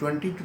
20 to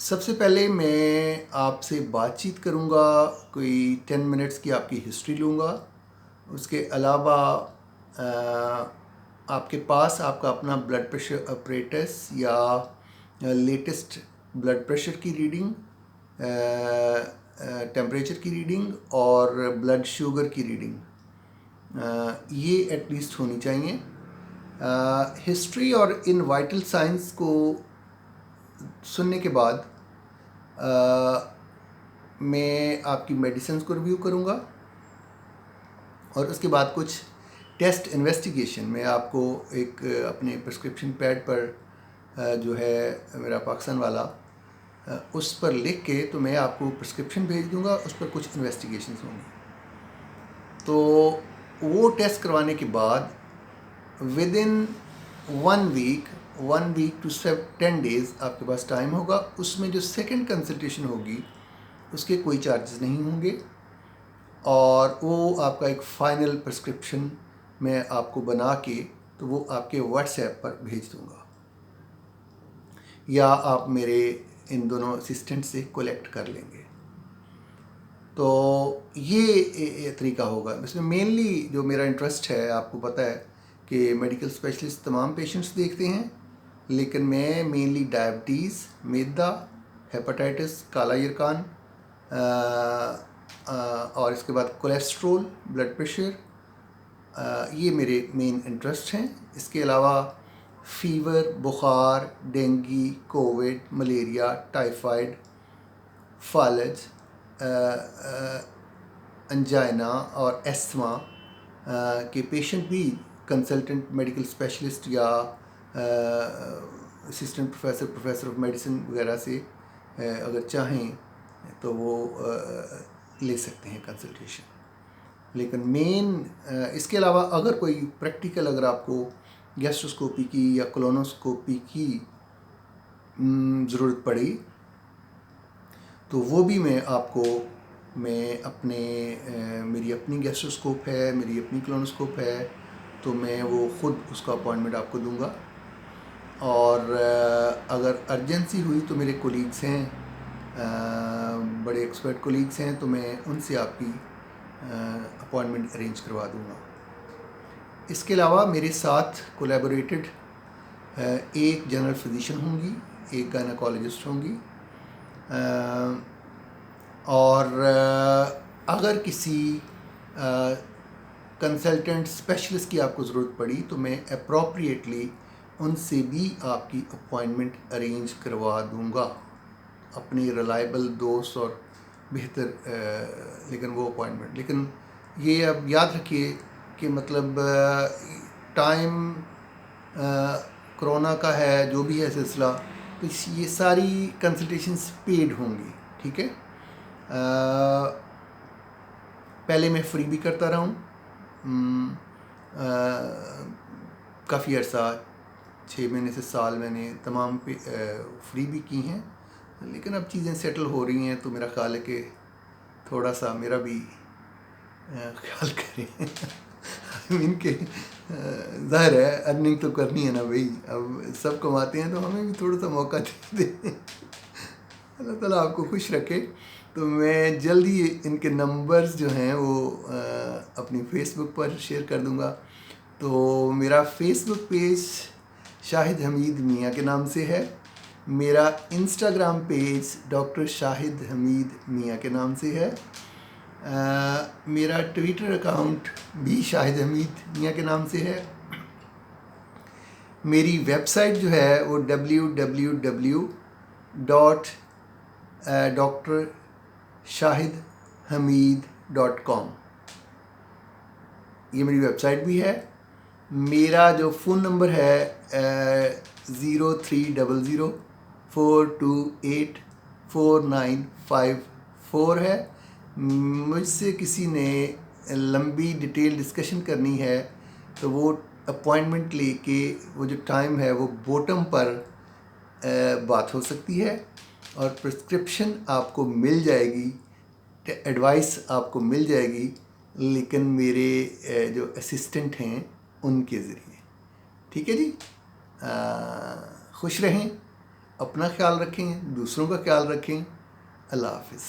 سب سے پہلے میں آپ سے بات چیت کروں گا، کوئی 10 منٹس کی آپ کی ہسٹری لوں گا. اس کے علاوہ آپ کے پاس آپ کا اپنا بلڈ پریشر اپریٹس یا لیٹسٹ بلڈ پریشر کی ریڈنگ، ٹیمپریچر کی ریڈنگ اور بلڈ شوگر کی ریڈنگ یہ ایٹ لیسٹ ہونی چاہیے. ہسٹری اور ان وائٹل سائنس کو سننے کے بعد میں آپ کی میڈیسنز کو ریویو کروں گا، اور اس کے بعد کچھ ٹیسٹ انویسٹیگیشن میں آپ کو ایک اپنے پرسکرپشن پیڈ پر جو ہے میرا پاکستان والا اس پر لکھ کے تو میں آپ کو پرسکرپشن بھیج دوں گا، اس پر کچھ انویسٹیگیشنز ہوں گی. تو وہ ٹیسٹ کروانے کے بعد with in 1 week to 10 days آپ کے پاس ٹائم ہوگا. اس میں جو سیکنڈ کنسلٹیشن ہوگی اس کے کوئی چارجز نہیں ہوں گے، اور وہ آپ کا ایک فائنل پرسکرپشن میں آپ کو بنا کے تو وہ آپ کے واٹس ایپ پر بھیج دوں گا، یا آپ میرے ان دونوں اسسٹنٹ سے کولیکٹ کر لیں گے. تو یہ طریقہ ہوگا. اس میں مینلی جو میرا انٹرسٹ ہے، آپ کو پتہ ہے کہ میڈیکل اسپیشلسٹ تمام پیشنٹس دیکھتے ہیں، لیکن میں مینلی ڈائبٹیز، میدا، ہیپاٹائٹس، کالا یرکان، اور اس کے بعد کولیسٹرول، بلڈ پریشر، یہ میرے مین انٹرسٹ ہیں. اس کے علاوہ فیور، بخار، ڈینگی، کووڈ، ملیریا، ٹائیفائڈ، فالج، انجائنا اور ایستھما کے پیشنٹ بھی کنسلٹنٹ میڈیکل اسپیشلسٹ یا اسسٹنٹ پروفیسر آف میڈیسن وغیرہ سے اگر چاہیں تو وہ لے سکتے ہیں کنسلٹیشن. لیکن مین اس کے علاوہ اگر کوئی پریکٹیکل اگر آپ کو گیسٹروسکوپی کی یا کولونوسکوپی کی ضرورت پڑی تو وہ بھی میں آپ کو میری اپنی گیسٹروسکوپ ہے، میری اپنی کولونوسکوپ ہے، تو میں وہ خود اس کا اپوائنٹمنٹ آپ کو دوں گا. اور اگر ارجنسی ہوئی تو میرے کولیگس ہیں، بڑے ایکسپرٹ کولیگس ہیں، تو میں ان سے آپ کی اپوائنٹمنٹ ارینج کروا دوں گا. اس کے علاوہ میرے ساتھ کولیبوریٹڈ ایک جنرل فزیشین ہوں گی، ایک گائنیکالوجسٹ ہوں گی، اور اگر کسی کنسلٹنٹ اسپیشلسٹ کی آپ کو ضرورت پڑی تو میں اپروپریٹلی ان سے بھی آپ کی اپوائنٹمنٹ ارینج کروا دوں گا، اپنی ریلائبل دوست اور بہتر لیکن وہ اپوائنٹمنٹ. لیکن یہ اب یاد رکھیے کہ مطلب ٹائم کرونا کا ہے، جو بھی ہے سلسلہ، تو یہ ساری کنسلٹیشنز پیڈ ہوں گی. ٹھیک ہے، پہلے میں فری بھی کرتا رہا ہوں، کافی عرصہ 6 مہینے سے سال میں نے تمام فری بھی کی ہیں. لیکن اب چیزیں سیٹل ہو رہی ہیں تو میرا خیال ہے کہ تھوڑا سا میرا بھی خیال کریں. ان کے ظاہر ہے ارننگ تو کرنی ہے نا بھائی، اب سب کماتے ہیں تو ہمیں بھی تھوڑا سا موقع دے دیں. اللہ تعالیٰ آپ کو خوش رکھے. تو میں جلدی ان کے نمبرز جو ہیں وہ اپنی فیس بک پر شیئر کر دوں گا. تو میرا فیس بک پیج شاہد حمید میاں کے نام سے ہے، میرا انسٹاگرام پیج ڈاکٹر شاہد حمید میاں کے نام سے ہے، میرا ٹویٹر اکاؤنٹ بھی شاہد حمید میاں کے نام سے ہے. میری ویب سائٹ جو ہے وہ www.drshahidhamid.com، یہ میری ویب سائٹ بھی ہے. میرا جو فون نمبر ہے 0300428495 ہے. مجھ سے کسی نے لمبی ڈیٹیل ڈسکشن کرنی ہے تو وہ اپوائنٹمنٹ لے کے وہ جو ٹائم ہے وہ بوٹم پر بات ہو سکتی ہے، اور پرسکرپشن آپ کو مل جائے گی، ایڈوائس آپ کو مل جائے گی، لیکن میرے جو اسسٹنٹ ہیں ان کے ذریعے. ٹھیک ہے جی، خوش رہیں. اپنا خیال رکھیں، دوسروں کا خیال رکھیں. اللہ حافظ.